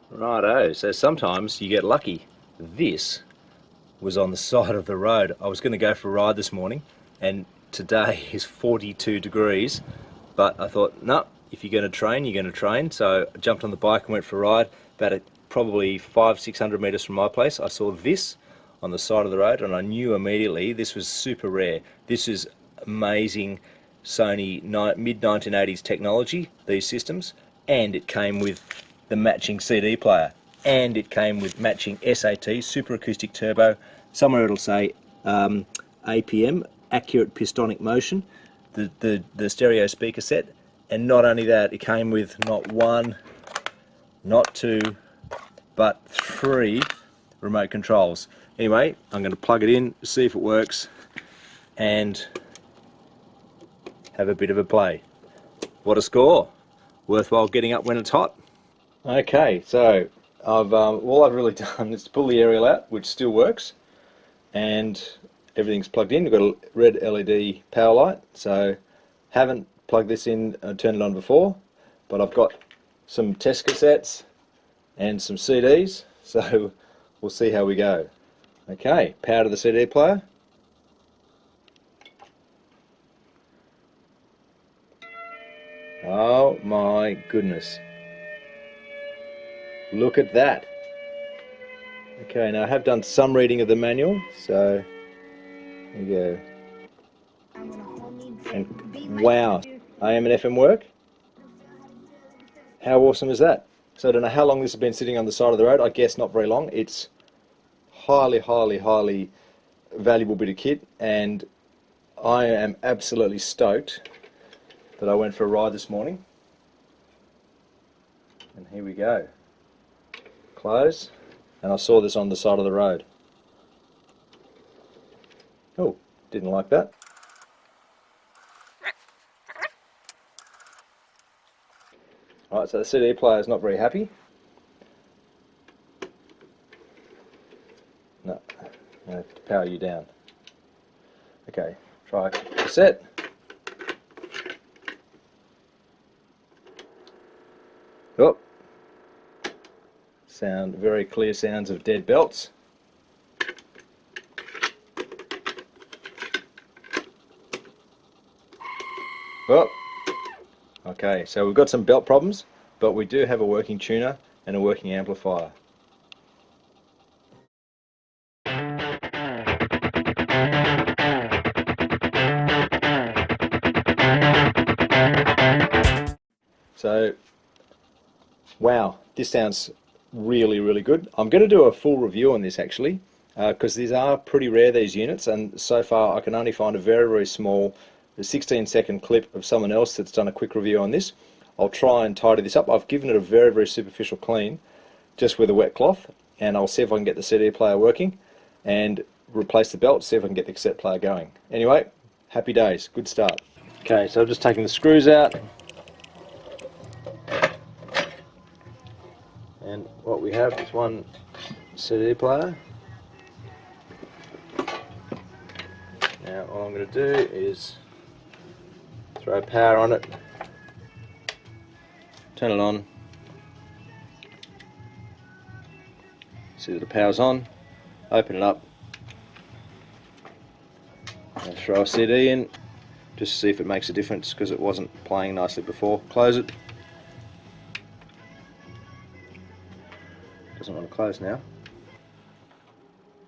Righto, so sometimes you get lucky. This was on the side of the road. I was going to go for a ride this morning, and today is 42 degrees, but I thought, no, if you're going to train, you're going to train. So I jumped on the bike and went for a ride. About probably 500-600 metres from my place, I saw this on the side of the road, and I knew immediately this was super rare. This is amazing Sony mid-1980s technology, these systems, and it came with the matching CD player, and it came with matching SAT, Super Acoustic Turbo. Somewhere it'll say APM, Accurate Pistonic Motion, the stereo speaker set, and not only that, it came with not one, not two, but 3 remote controls. Anyway, I'm going to plug it in, see if it works, and have a bit of a play. What a score! Worthwhile getting up when it's hot. Okay, so all I've really done is to pull the aerial out, which still works, and everything's plugged in. We've got a red LED power light, so haven't plugged this in and turned it on before, but I've got some test cassettes and some CDs, so we'll see how we go. Okay, power to the CD player. Oh my goodness. Look at that. Okay, now I have done some reading of the manual, so there you go. And wow, AM and FM work? How awesome is that? So I don't know how long this has been sitting on the side of the road. I guess not very long. It's highly valuable bit of kit, and I am absolutely stoked that I went for a ride this morning. And here we go. Close, and I saw this on the side of the road. Oh, didn't like that. Alright, so the CD player is not very happy. No, I have to power you down. Okay, try cassette. Oh, sound, very clear sounds of dead belts. Oh, okay, so we've got some belt problems, but we do have a working tuner and a working amplifier. So, wow, this sounds really good. I'm going to do a full review on this actually, because these are pretty rare, these units, and so far I can only find a very small 16-second clip of someone else that's done a quick review on this. I'll try and tidy this up. I've given it a very superficial clean just with a wet cloth, and I'll see if I can get the CD player working and replace the belt, see if I can get the cassette player going. Anyway, happy days, good start. Okay, so I've just taken the screws out, and what we have is one CD player. Now all I'm going to do is throw power on it, turn it on, see that the power's on, open it up, and throw a CD in, just to see if it makes a difference, because it wasn't playing nicely before. Close it. Doesn't want to close now.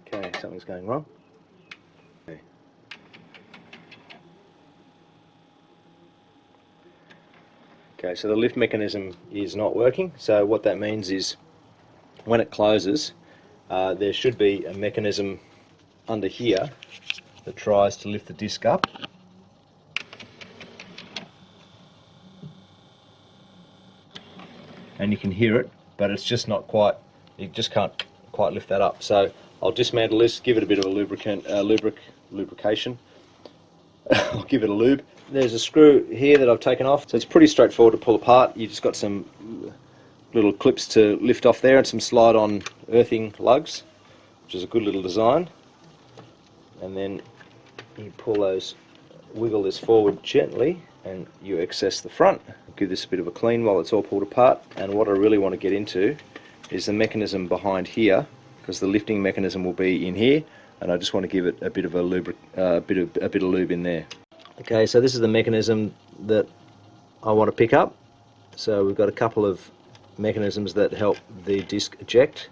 Okay, something's going wrong. Okay. Okay, so the lift mechanism is not working, so what that means is when it closes, there should be a mechanism under here that tries to lift the disc up. And you can hear it, but it's just not quite, it just can't quite lift that up. So I'll dismantle this, give it a bit of a lubrication. I'll give it a lube. There's a screw here that I've taken off, so it's pretty straightforward to pull apart. You just got some little clips to lift off there and some slide-on earthing lugs, which is a good little design. And then you pull those, wiggle this forward gently, and you access the front. Give this a bit of a clean while it's all pulled apart. And what I really want to get into is the mechanism behind here, because the lifting mechanism will be in here, and I just want to give it a bit of a lube in there. Okay, so this is the mechanism that I want to pick up. So we've got a couple of mechanisms that help the disc eject,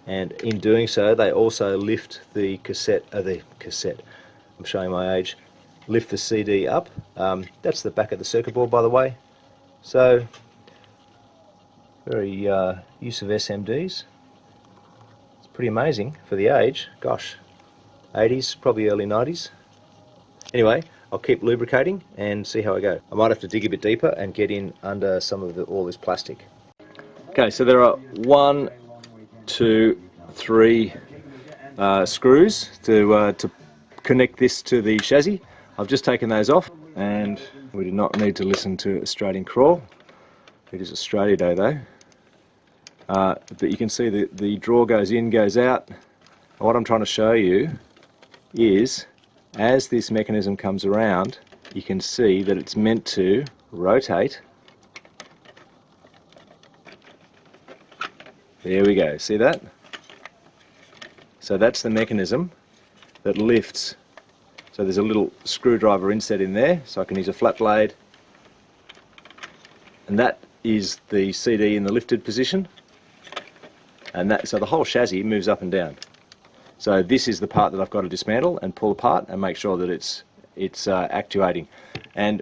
and in doing so they also lift the cassette, I'm showing my age, lift the CD up. That's the back of the circuit board, by the way. So very use of SMDs. It's pretty amazing for the age. Gosh, 80s, probably early 90s. Anyway, I'll keep lubricating and see how I go. I might have to dig a bit deeper and get in under some of all this plastic. Okay, so there are 1, 2, 3 screws to connect this to the chassis. I've just taken those off, and we do not need to listen to Australian crawl. It is Australia Day though. But you can see the drawer goes in, goes out. What I'm trying to show you is, as this mechanism comes around, you can see that it's meant to rotate. There we go, see that? So that's the mechanism that lifts. So there's a little screwdriver inset in there, so I can use a flat blade. And that is the CD in the lifted position. And so the whole chassis moves up and down. So this is the part that I've got to dismantle and pull apart and make sure that it's actuating. And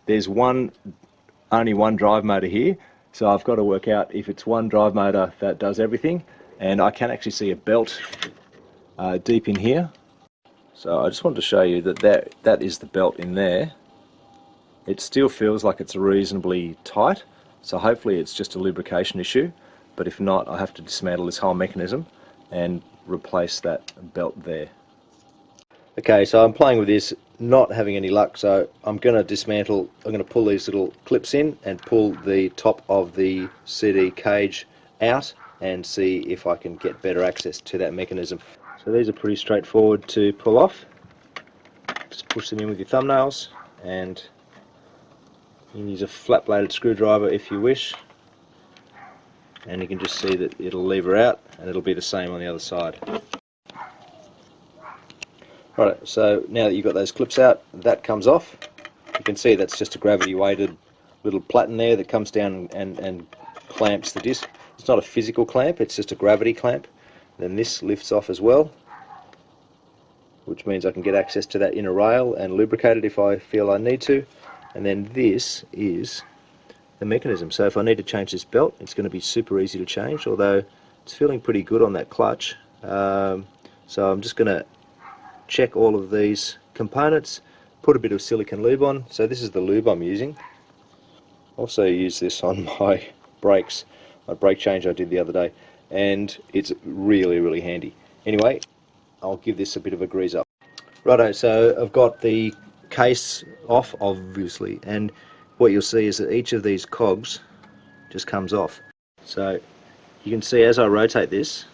there's only one drive motor here, so I've got to work out if it's one drive motor that does everything. And I can actually see a belt deep in here. So I just wanted to show you that is the belt in there. It still feels like it's reasonably tight, so hopefully it's just a lubrication issue. But if not, I have to dismantle this whole mechanism and replace that belt there. Okay, so I'm playing with this, not having any luck, so I'm going to pull these little clips in and pull the top of the CD cage out and see if I can get better access to that mechanism. So these are pretty straightforward to pull off. Just push them in with your thumbnails, and you can use a flat bladed screwdriver if you wish. And you can just see that it'll lever out, and it'll be the same on the other side. Right, so now that you've got those clips out, that comes off. You can see that's just a gravity weighted little platen there that comes down and clamps the disc. It's not a physical clamp, it's just a gravity clamp. Then this lifts off as well, which means I can get access to that inner rail and lubricate it if I feel I need to. And then this is the mechanism. So if I need to change this belt, it's going to be super easy to change, although it's feeling pretty good on that clutch. So I'm just going to check all of these components, put a bit of silicone lube on. So this is the lube I'm using. Also use this on my brakes, my brake change I did the other day, and it's really handy. Anyway, I'll give this a bit of a grease up. Righto, so I've got the case off, obviously, and what you'll see is that each of these cogs just comes off. So you can see as I rotate this,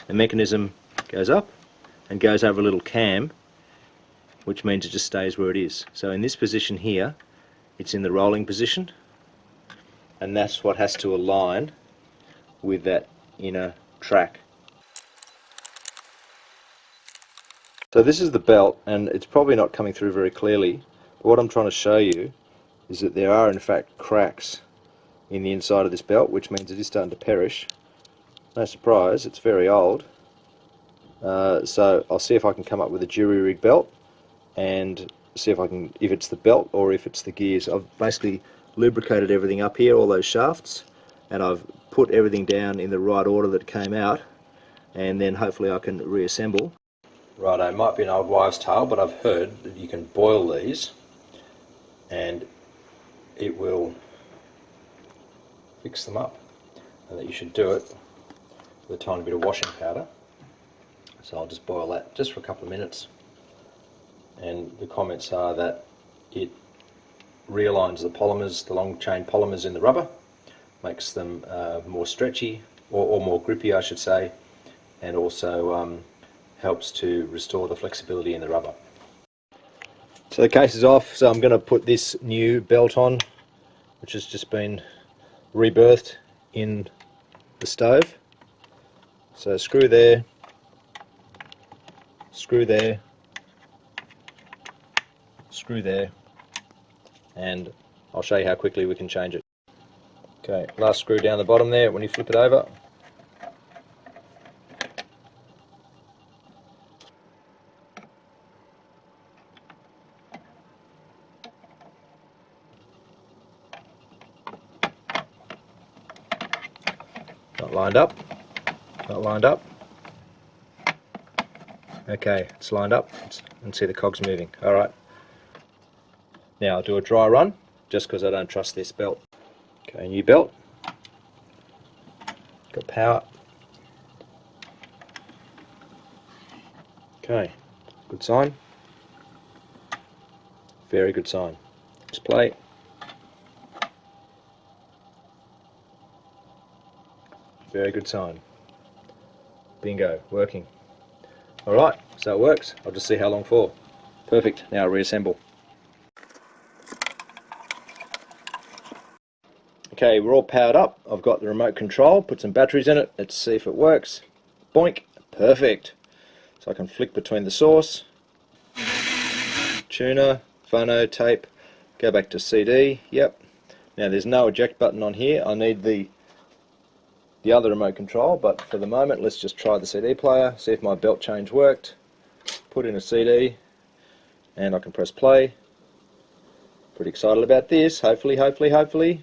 the mechanism goes up and goes over a little cam, which means it just stays where it is. So in this position here, it's in the rolling position, and that's what has to align with that inner track. So this is the belt, and it's probably not coming through very clearly, but what I'm trying to show you is that there are in fact cracks in the inside of this belt, which means it is starting to perish. No surprise, it's very old. So I'll see if I can come up with a jury rig belt and see if it's the belt or if it's the gears. I've basically lubricated everything up here, all those shafts, and I've put everything down in the right order that came out, and then hopefully I can reassemble. Righto, it might be an old wives' tale, but I've heard that you can boil these and it will fix them up, and that you should do it with a tiny bit of washing powder. So I'll just boil that just for a couple of minutes, and the comments are that it realigns the polymers, the long chain polymers in the rubber, makes them more stretchy, or more grippy I should say, and also helps to restore the flexibility in the rubber. So the case is off, so I'm going to put this new belt on, which has just been rebirthed in the stove. So screw there, screw there, screw there, and I'll show you how quickly we can change it. Okay, last screw down the bottom there when you flip it over. Not lined up, not lined up. Okay, it's lined up, and see the cogs moving. Alright, now I'll do a dry run, just because I don't trust this belt. Okay, new belt, got power. Okay, good sign, very good sign. Let's play. Very good sign. Bingo, working. Alright, so it works. I'll just see how long for. Perfect, now reassemble. Okay, we're all powered up. I've got the remote control, put some batteries in it. Let's see if it works. Boink, perfect. So I can flick between the source, tuner, phono, tape, go back to CD, yep. Now there's no eject button on here. I need the other remote control, but for the moment let's just try the CD player, see if my belt change worked. Put in a CD and I can press play. Pretty excited about this. Hopefully. This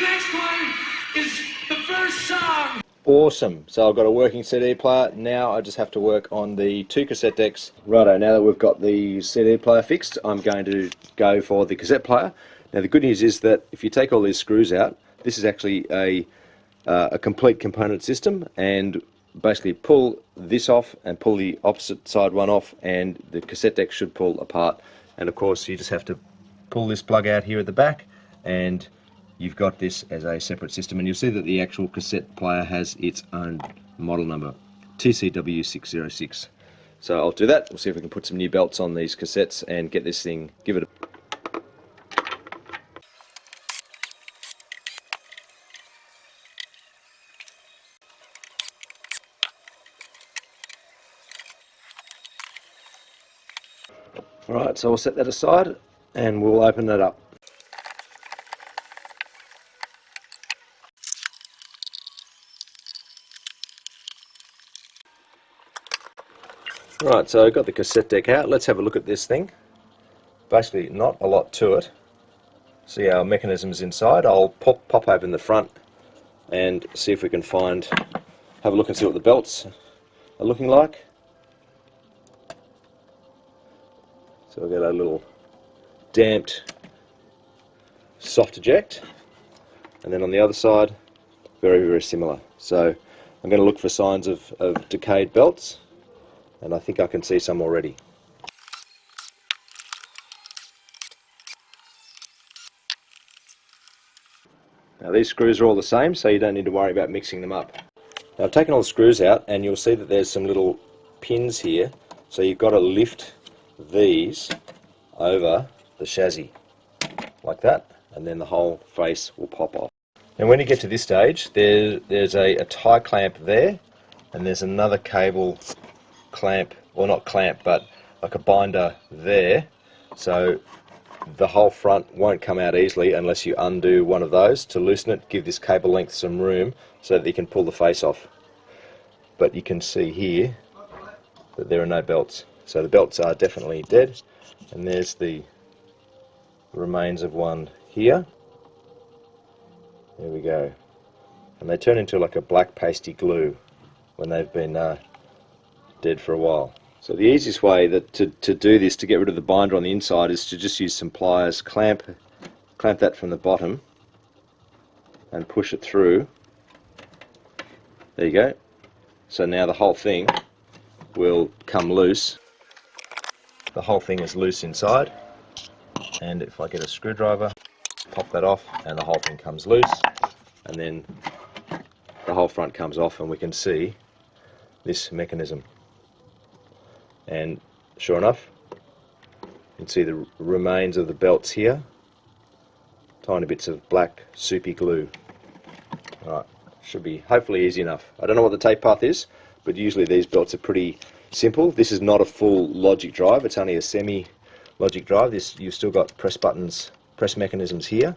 next one is the first song. Awesome. So I've got a working CD player. Now I just have to work on the 2 cassette decks. Righto, now that we've got the CD player fixed, I'm going to go for the cassette player. Now the good news is that if you take all these screws out, this is actually a complete component system, and basically pull this off and pull the opposite side one off, and the cassette deck should pull apart. And of course you just have to pull this plug out here at the back, and you've got this as a separate system. And you'll see that the actual cassette player has its own model number, TCW-606. So I'll do that. We'll see if we can put some new belts on these cassettes and get this thing, give it a Alright, so we'll set that aside and we'll open it up. Right, so I've got the cassette deck out. Let's have a look at this thing. Basically not a lot to it. See our mechanisms inside. I'll pop open the front and see if we can have a look and see what the belts are looking like. So we'll get a little damped soft eject, and then on the other side very similar. So I'm going to look for signs of decayed belts, and I think I can see some already. Now these screws are all the same, so you don't need to worry about mixing them up. Now I've taken all the screws out, and you'll see that there's some little pins here, so you've got to lift these over the chassis like that, and then the whole face will pop off. And when you get to this stage, there's a tie clamp there, and there's another cable clamp, or not clamp, but like a binder there, so the whole front won't come out easily unless you undo one of those to loosen it, give this cable length some room so that you can pull the face off. But you can see here that there are no belts. So the belts are definitely dead, and there's the remains of one here. There we go. And they turn into like a black pasty glue when they've been dead for a while. So the easiest way to do this, to get rid of the binder on the inside, is to just use some pliers, clamp that from the bottom and push it through. There you go. So now the whole thing will come loose. The whole thing is loose inside, and if I get a screwdriver, pop that off, and the whole thing comes loose, and then the whole front comes off, and we can see this mechanism. And sure enough, you can see the remains of the belts here, tiny bits of black soupy glue. Right, should be hopefully easy enough. I don't know what the tape path is, but usually these belts are pretty simple. This is not a full logic drive, it's only a semi logic drive. You've still got press buttons, press mechanisms here,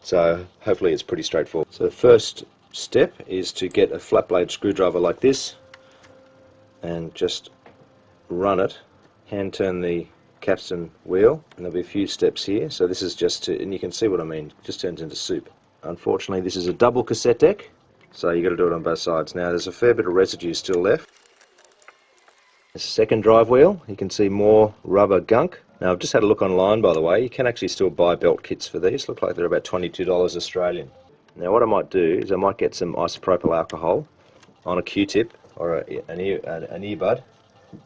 so hopefully it's pretty straightforward. So the first step is to get a flat blade screwdriver like this and just run it, hand turn the capstan wheel, and there'll be a few steps here. So this is just to, and you can see what I mean, it just turns into soup. Unfortunately this is a double cassette deck, so you've got to do it on both sides. Now there's a fair bit of residue still left. There's a second drive wheel, you can see more rubber gunk. Now I've just had a look online, by the way, you can actually still buy belt kits for these. Look like they're about $22 Australian. Now what I might do is I might get some isopropyl alcohol on a Q-tip or an earbud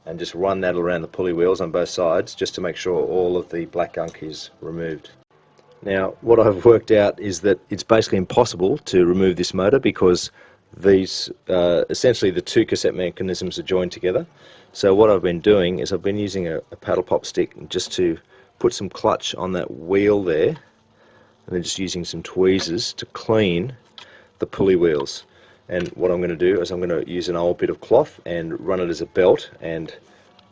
and just run that around the pulley wheels on both sides just to make sure all of the black gunk is removed. Now what I've worked out is that it's basically impossible to remove this motor because these essentially the two cassette mechanisms are joined together. So what I've been doing is I've been using a paddle pop stick just to put some clutch on that wheel there, and then just using some tweezers to clean the pulley wheels. And what I'm going to do is I'm going to use an old bit of cloth and run it as a belt and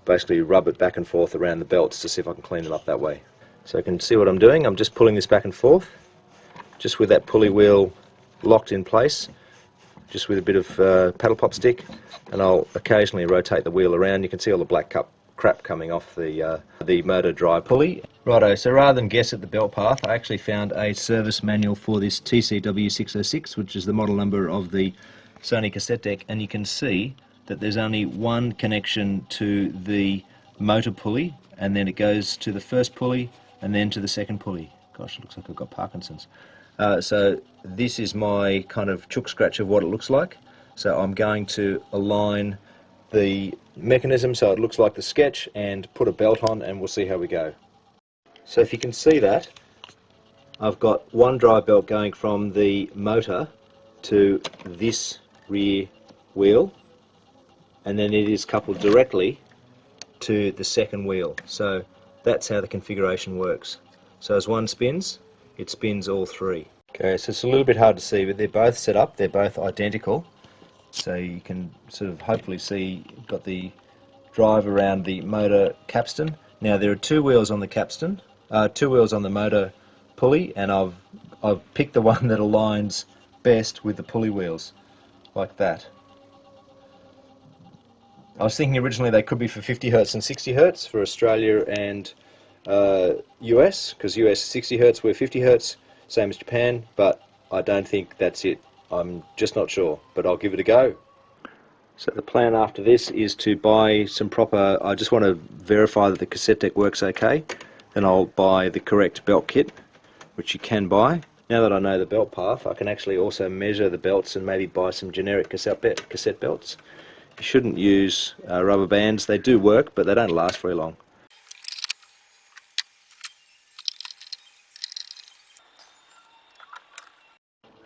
basically rub it back and forth around the belts to see if I can clean it up that way. So you can see what I'm doing. I'm just pulling this back and forth just with that pulley wheel locked in place, just with a bit of paddle pop stick, and I'll occasionally rotate the wheel around. You can see all the black crap coming off the motor drive pulley. Righto, so rather than guess at the belt path, I actually found a service manual for this TCW606, which is the model number of the Sony cassette deck, and you can see that there's only one connection to the motor pulley, and then it goes to the first pulley and then to the second pulley. Gosh, it looks like I've got Parkinson's. So this is my kind of chook scratch of what it looks like. So I'm going to align the mechanism so it looks like the sketch and put a belt on, and we'll see how we go. So if you can see that, I've got one drive belt going from the motor to this rear wheel, and then it is coupled directly to the second wheel. So that's how the configuration works. So as one spins, it spins all three. Okay, so it's a little bit hard to see, but they're both set up, they're both identical. So you can sort of hopefully see you've got the drive around the motor capstan. Now there are two wheels on the capstan, two wheels on the motor pulley, and I've picked the one that aligns best with the pulley wheels, like that. I was thinking originally they could be for 50 Hz and 60 Hz for Australia and US, because US 60 Hz, we're 50 Hz, same as Japan, but I don't think that's it. I'm just not sure, but I'll give it a go. So the plan after this is to buy some proper, I just want to verify that the cassette deck works okay, then I'll buy the correct belt kit, which you can buy. Now that I know the belt path, I can actually also measure the belts and maybe buy some generic cassette belts. You shouldn't use rubber bands. They do work, but they don't last very long.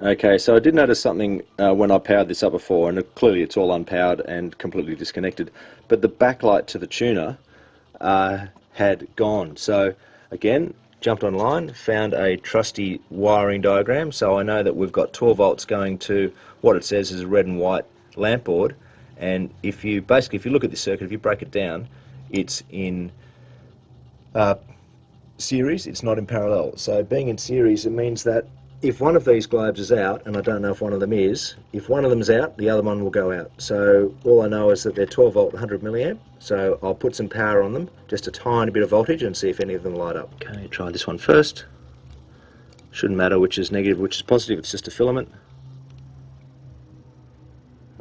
Okay, so I did notice something when I powered this up before, and clearly it's all unpowered and completely disconnected, but the backlight to the tuner had gone. So again, jumped online, found a trusty wiring diagram, so I know that we've got 12 volts going to what it says is a red and white lamp board, and if you look at this circuit, if you break it down, it's in series, it's not in parallel. So being in series, it means that if one of these globes is out, and I don't know if one of them is, if one of them is out, the other one will go out. So all I know is that they're 12 volt, 100 milliamp, so I'll put some power on them, just a tiny bit of voltage, and see if any of them light up. Okay, try this one first. Shouldn't matter which is negative, which is positive, it's just a filament.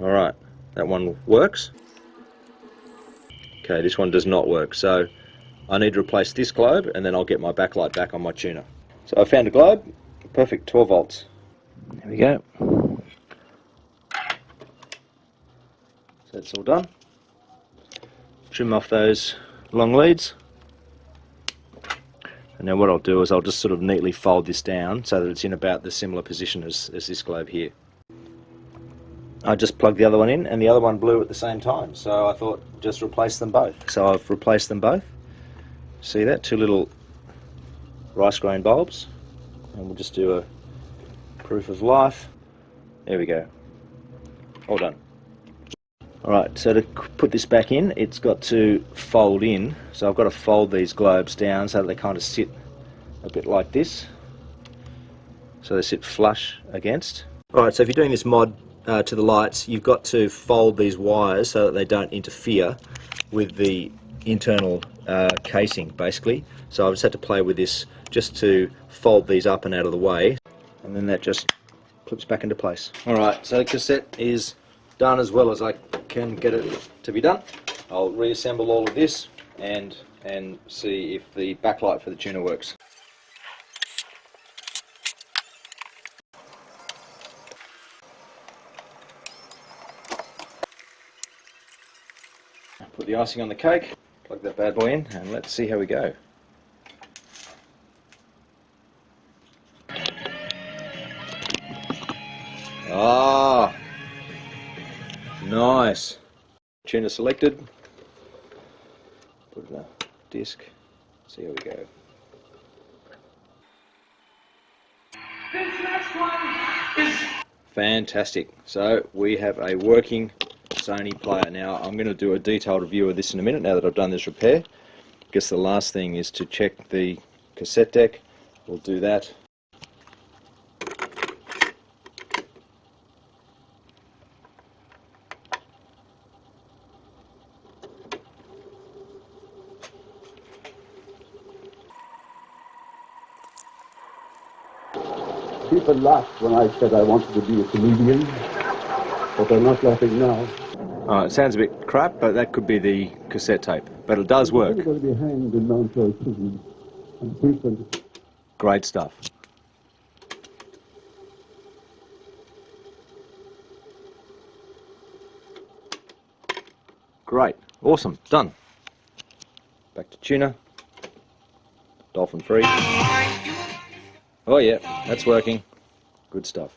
Alright, that one works. Okay, this one does not work, so I need to replace this globe, and then I'll get my backlight back on my tuner. So I found a globe. Perfect, 12 volts. There we go. So that's all done. Trim off those long leads. And now what I'll do is I'll just sort of neatly fold this down so that it's in about the similar position as this globe here. I just plugged the other one in, and the other one blew at the same time, so I thought just replace them both. So I've replaced them both. See that? Two little rice grain bulbs. And we'll just do a proof of life. There we go. All done. Alright, so to put this back in, it's got to fold in. So I've got to fold these globes down so that they kind of sit a bit like this. So they sit flush against. Alright, so if you're doing this mod to the lights, you've got to fold these wires so that they don't interfere with the internal casing, basically. So I've just had to play with this just to fold these up and out of the way, and then that just clips back into place. Alright, so the cassette is done as well as I can get it to be done. I'll reassemble all of this and see if the backlight for the tuner works. Put the icing on the cake, plug that bad boy in, and let's see how we go. Ah, nice. Tuner selected. Put in a disc. See how we go. This next one is Fantastic. So we have a working Sony player. Now I'm going to do a detailed review of this in a minute now that I've done this repair. I guess the last thing is to check the cassette deck. We'll do that. People laughed when I said I wanted to be a comedian, but they're not laughing now. It sounds a bit crap, but that could be the cassette tape. But it does work. You're going to be hanged in Mountjoy prison and frequent. Great stuff. Great. Awesome. Done. Back to tuner. Dolphin free. Oh yeah, that's working. Good stuff.